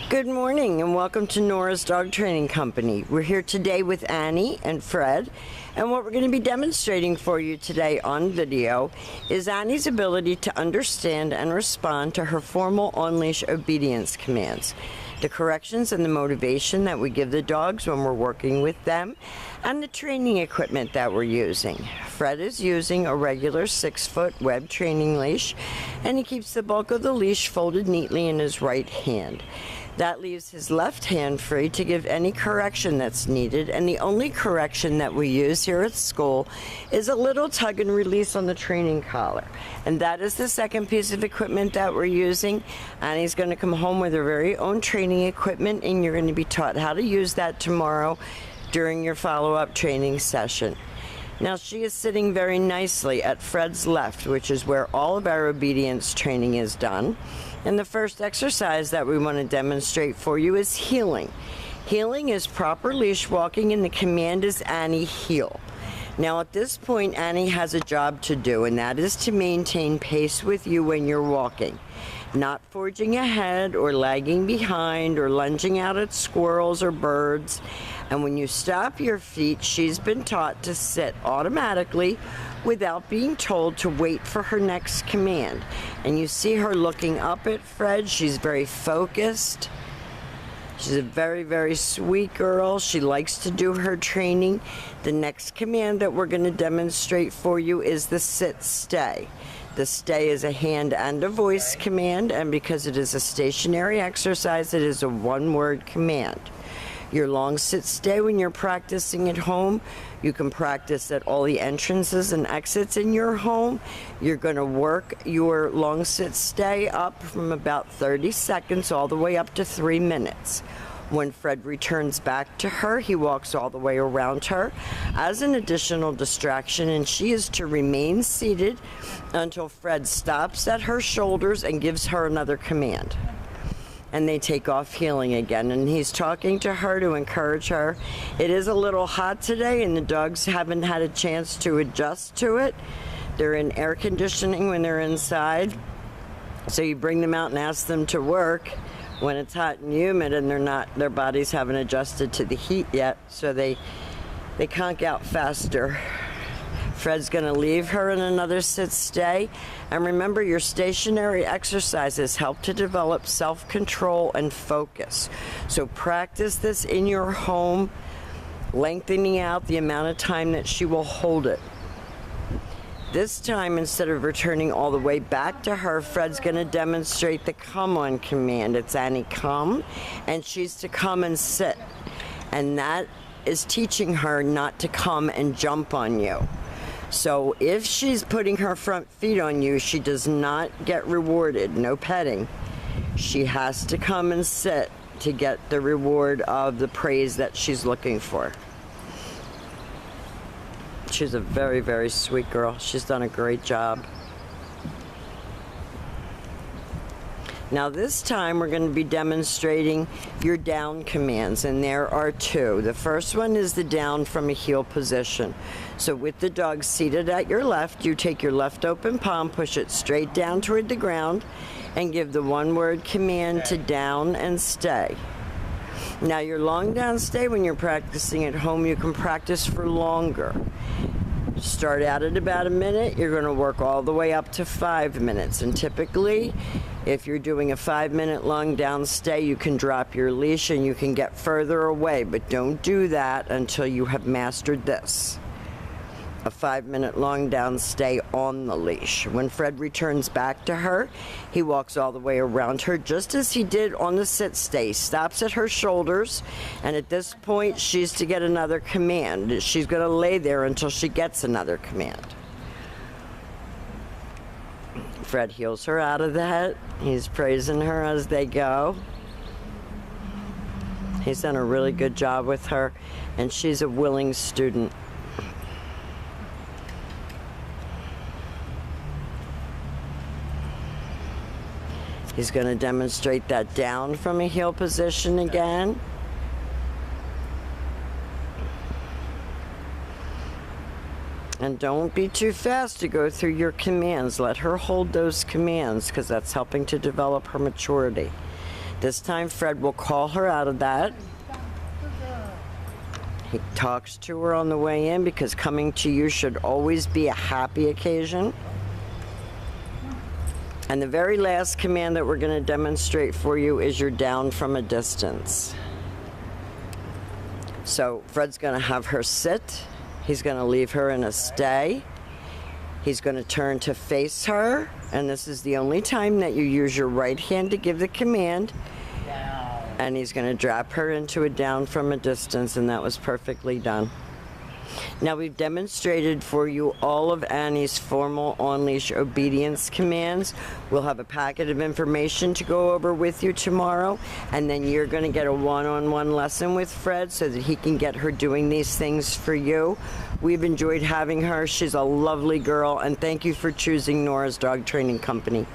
Good morning and welcome to Nora's Dog Training Company. We're here today with Annie and Fred, and what we're going to be demonstrating for you today on video is Annie's ability to understand and respond to her formal on-leash obedience commands, the corrections and the motivation that we give the dogs when we're working with them, and the training equipment that we're using. Fred is using a regular 6-foot web training leash, and he keeps the bulk of the leash folded neatly in his right hand. That leaves his left hand free to give any correction that's needed, and the only correction that we use here at school is a little tug and release on the training collar. And that is the second piece of equipment that we're using. Annie's going to come home with her very own training equipment, and you're going to be taught how to use that tomorrow during your follow-up training session. Now, she is sitting very nicely at Fred's left, which is where all of our obedience training is done. And the first exercise that we want to demonstrate for you is heeling. Heeling is proper leash walking, and the command is Annie, heel. Now, at this point, Annie has a job to do, and that is to maintain pace with you when you're walking. Not forging ahead or lagging behind or lunging out at squirrels or birds. And when you stop your feet, she's been taught to sit automatically without being told to wait for her next command. And you see her looking up at Fred. She's very focused. She's a very, very sweet girl. She likes to do her training. The next command that we're going to demonstrate for you is the sit-stay. The stay is a hand and a voice command, and because it is a stationary exercise, it is a one-word command. Your long sit-stay when you're practicing at home, you can practice at all the entrances and exits in your home. You're going to work your long sit-stay up from about 30 seconds all the way up to 3 minutes. When Fred returns back to her, he walks all the way around her as an additional distraction, and she is to remain seated until Fred stops at her shoulders and gives her another command. And they take off heeling again, and he's talking to her to encourage her. It is a little hot today, and the dogs haven't had a chance to adjust to it. They're in air conditioning when they're inside, so you bring them out and ask them to work when it's hot and humid, and their bodies haven't adjusted to the heat yet, so they conk out faster. Fred's going to leave her in another sit-stay. And remember, your stationary exercises help to develop self-control and focus. So practice this in your home, lengthening out the amount of time that she will hold it. This time, instead of returning all the way back to her, Fred's going to demonstrate the come on command. It's Annie, come, and she's to come and sit. And that is teaching her not to come and jump on you. So if she's putting her front feet on you, she does not get rewarded, no petting. She has to come and sit to get the reward of the praise that she's looking for. She's a very, very sweet girl. She's done a great job. Now this time we're going to be demonstrating your down commands, and there are two. The first one is the down from a heel position. So with the dog seated at your left, you take your left open palm, push it straight down toward the ground, and give the one-word command to down and stay. Now your long down stay, when you're practicing at home, you can practice for longer. Start out at about a minute, you're going to work all the way up to 5 minutes, and typically if you're doing a 5-minute long down stay, you can drop your leash and you can get further away, but don't do that until you have mastered this. A 5-minute long down stay on the leash. When Fred returns back to her, he walks all the way around her just as he did on the sit stay. Stops at her shoulders, and at this point she's to get another command. She's going to lay there until she gets another command. Fred heels her out of that. He's praising her as they go. He's done a really good job with her, and she's a willing student. He's going to demonstrate that down from a heel position again. And don't be too fast to go through your commands. Let her hold those commands, because that's helping to develop her maturity. This time Fred will call her out of that. He talks to her on the way in because coming to you should always be a happy occasion. And the very last command that we're going to demonstrate for you is your down from a distance. So Fred's going to have her sit. He's going to leave her in a stay. He's going to turn to face her, and this is the only time that you use your right hand to give the command. And he's going to drop her into a down from a distance, and that was perfectly done. Now we've demonstrated for you all of Annie's formal on-leash obedience commands. We'll have a packet of information to go over with you tomorrow, and then you're going to get a one-on-one lesson with Fred so that he can get her doing these things for you. We've enjoyed having her. She's a lovely girl, and thank you for choosing Nora's Dog Training Company.